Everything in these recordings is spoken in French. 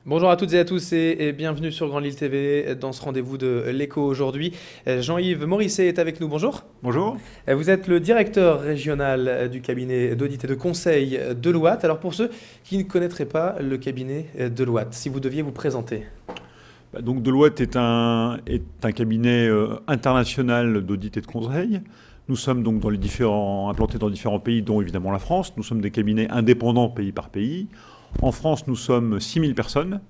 Bonjour à toutes et à tous et bienvenue sur Grand Lille TV dans ce rendez-vous de l'écho aujourd'hui. Jean-Yves Morisset est avec nous, bonjour. Bonjour. Vous êtes le directeur régional du cabinet d'audit et de conseil Deloitte. Alors pour ceux qui ne connaîtraient pas le cabinet Deloitte, si vous deviez vous présenter. Donc Deloitte est un cabinet international d'audit et de conseil. Nous sommes donc implantés dans différents pays, dont évidemment la France. Nous sommes des cabinets indépendants pays par pays. En France, nous sommes 6000 personnes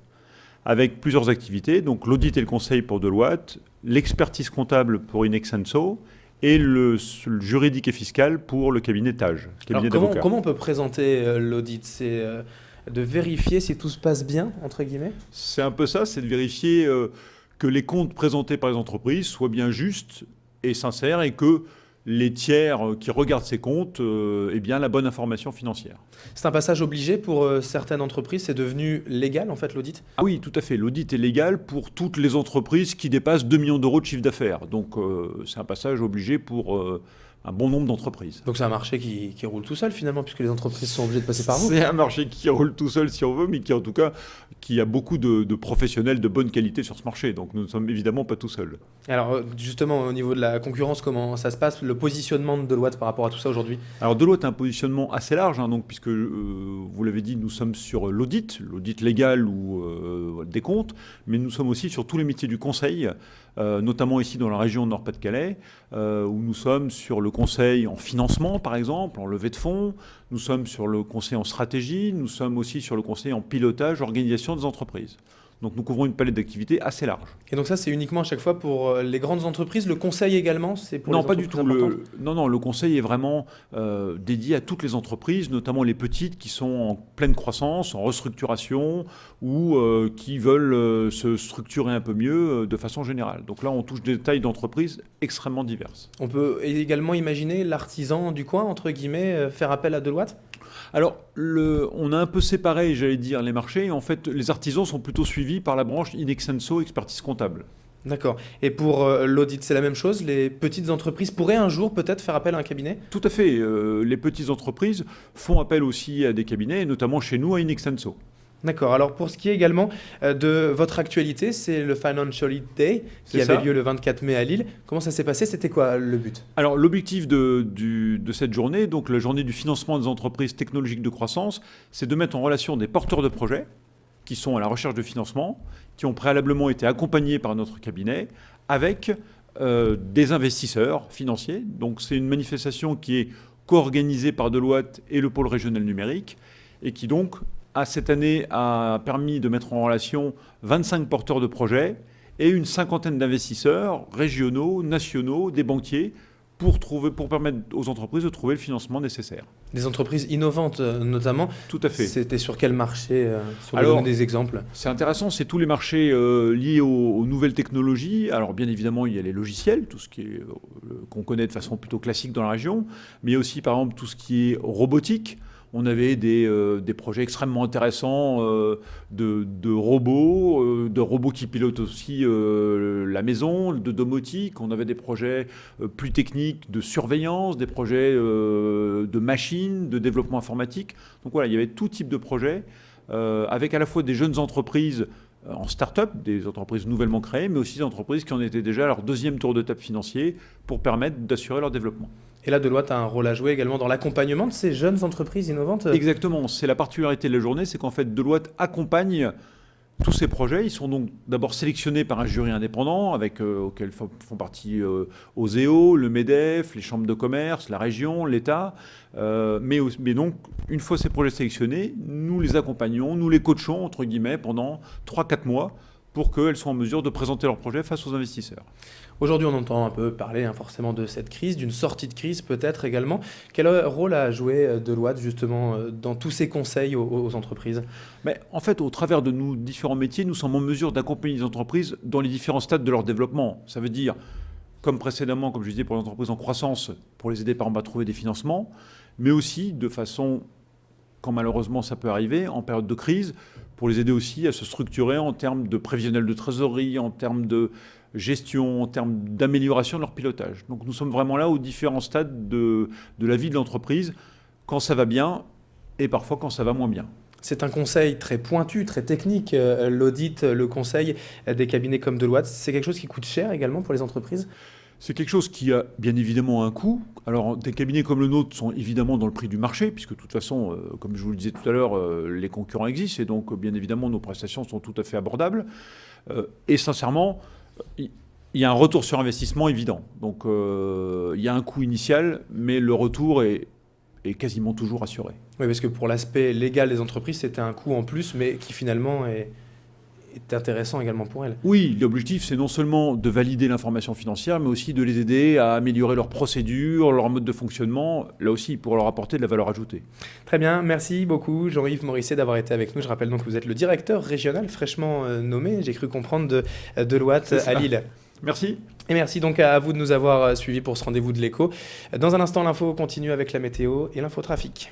avec plusieurs activités. Donc l'audit et le conseil pour Deloitte, l'expertise comptable pour Inexenso et le juridique et fiscal pour le cabinet TAJ, cabinet Alors d'avocats. comment on peut présenter l'audit? C'est de vérifier si tout se passe bien, entre guillemets? C'est un peu ça, c'est de vérifier que les comptes présentés par les entreprises soient bien justes et sincères et que les tiers qui regardent ces comptes aient bien la bonne information financière. C'est un passage obligé pour certaines entreprises, c'est devenu légal en fait l'audit? Ah oui, tout à fait. L'audit est légal pour toutes les entreprises qui dépassent 2 millions d'euros de chiffre d'affaires. Donc c'est un passage obligé pour un bon nombre d'entreprises. Donc c'est un marché qui roule tout seul finalement, puisque les entreprises sont obligées de passer par vous. C'est un marché qui roule tout seul si on veut, mais qui en tout cas qui a beaucoup de professionnels de bonne qualité sur ce marché. Donc nous ne sommes évidemment pas tout seuls. Alors justement, au niveau de la concurrence, comment ça se passe, le positionnement de Deloitte par rapport à tout ça aujourd'hui? Alors Deloitte a un positionnement assez large, donc, puisque vous l'avez dit, nous sommes sur l'audit légal ou des comptes, mais nous sommes aussi sur tous les métiers du conseil, notamment ici dans la région Nord-Pas-de-Calais, où nous sommes sur le conseil en financement par exemple, en levée de fonds, nous sommes sur le conseil en stratégie, nous sommes aussi sur le conseil en pilotage, organisation des entreprises. Donc nous couvrons une palette d'activités assez large. Et donc ça, c'est uniquement à chaque fois pour les grandes entreprises, le conseil également, c'est pour Non, les pas du entreprises tout. importantes? Non, le conseil est vraiment dédié à toutes les entreprises, notamment les petites qui sont en pleine croissance, en restructuration ou qui veulent se structurer un peu mieux de façon générale. Donc là, on touche des tailles d'entreprises extrêmement diverses. On peut également imaginer l'artisan du coin, entre guillemets, faire appel à Deloitte? Alors, on a un peu séparé, j'allais dire, les marchés. En fait, les artisans sont plutôt suivis par la branche Inexenso, expertise comptable. D'accord. Et pour l'audit, c'est la même chose? Les petites entreprises pourraient un jour peut-être faire appel à un cabinet? Tout à fait. Les petites entreprises font appel aussi à des cabinets, et notamment chez nous à Inexenso. D'accord. Alors pour ce qui est également de votre actualité, c'est le Financial Lead Day qui C'est avait ça. lieu le 24 mai à Lille. Comment ça s'est passé? C'était quoi le but? Alors l'objectif de cette journée, donc la journée du financement des entreprises technologiques de croissance, c'est de mettre en relation des porteurs de projets qui sont à la recherche de financement, qui ont préalablement été accompagnés par notre cabinet, avec des investisseurs financiers. Donc c'est une manifestation qui est co-organisée par Deloitte et le pôle régional numérique, et qui donc, cette année, a permis de mettre en relation 25 porteurs de projets et une cinquantaine d'investisseurs régionaux, nationaux, des banquiers, pour permettre aux entreprises de trouver le financement nécessaire. Des entreprises innovantes notamment. Tout à fait. C'était sur quel marché? Sur Alors, des exemples. C'est intéressant, c'est tous les marchés liés aux nouvelles technologies. Alors bien évidemment, il y a les logiciels, tout ce qui est qu'on connaît de façon plutôt classique dans la région, mais il y a aussi par exemple tout ce qui est robotique. On avait des projets extrêmement intéressants de robots qui pilotent aussi la maison, de domotique. On avait des projets plus techniques de surveillance, des projets de machines, de développement informatique. Donc voilà, il y avait tout type de projets avec à la fois des jeunes entreprises en start-up, des entreprises nouvellement créées, mais aussi des entreprises qui en étaient déjà à leur deuxième tour de table financier pour permettre d'assurer leur développement. Et là, Deloitte a un rôle à jouer également dans l'accompagnement de ces jeunes entreprises innovantes? Exactement, c'est la particularité de la journée, c'est qu'en fait Deloitte accompagne tous ces projets. Ils sont donc d'abord sélectionnés par un jury indépendant auquel font partie Oseo, le MEDEF, les chambres de commerce, la région, l'État. Mais donc, une fois ces projets sélectionnés, nous les accompagnons, nous les coachons, entre guillemets, pendant 3-4 mois pour qu'elles soient en mesure de présenter leurs projets face aux investisseurs. Aujourd'hui, on entend un peu parler forcément de cette crise, d'une sortie de crise peut-être également. Quel rôle a joué Deloitte justement dans tous ces conseils aux entreprises? Mais en fait, au travers de nos différents métiers, nous sommes en mesure d'accompagner les entreprises dans les différents stades de leur développement. Ça veut dire, comme précédemment, comme je disais, pour les entreprises en croissance, pour les aider par exemple à trouver des financements, mais aussi de façon, quand malheureusement ça peut arriver, en période de crise, pour les aider aussi à se structurer en termes de prévisionnel de trésorerie, en termes de gestion, en termes d'amélioration de leur pilotage. Donc nous sommes vraiment là aux différents stades de la vie de l'entreprise, quand ça va bien et parfois quand ça va moins bien. C'est un conseil très pointu, très technique, l'audit, le conseil des cabinets comme Deloitte. C'est quelque chose qui coûte cher également pour les entreprises? C'est quelque chose qui a bien évidemment un coût. Alors, des cabinets comme le nôtre sont évidemment dans le prix du marché, puisque de toute façon, comme je vous le disais tout à l'heure, les concurrents existent, et donc bien évidemment, nos prestations sont tout à fait abordables. Et sincèrement, il y a un retour sur investissement évident. Donc, il y a un coût initial, mais le retour est quasiment toujours assuré. Oui, parce que pour l'aspect légal des entreprises, c'était un coût en plus, mais qui finalement est intéressant également pour elles. Oui, l'objectif, c'est non seulement de valider l'information financière, mais aussi de les aider à améliorer leurs procédures, leur mode de fonctionnement, là aussi, pour leur apporter de la valeur ajoutée. Très bien, merci beaucoup Jean-Yves Morisset d'avoir été avec nous. Je rappelle donc que vous êtes le directeur régional fraîchement nommé, j'ai cru comprendre, de Deloitte à Lille. Merci. Et merci donc à vous de nous avoir suivis pour ce rendez-vous de l'écho. Dans un instant, l'info continue avec la météo et l'infotrafic.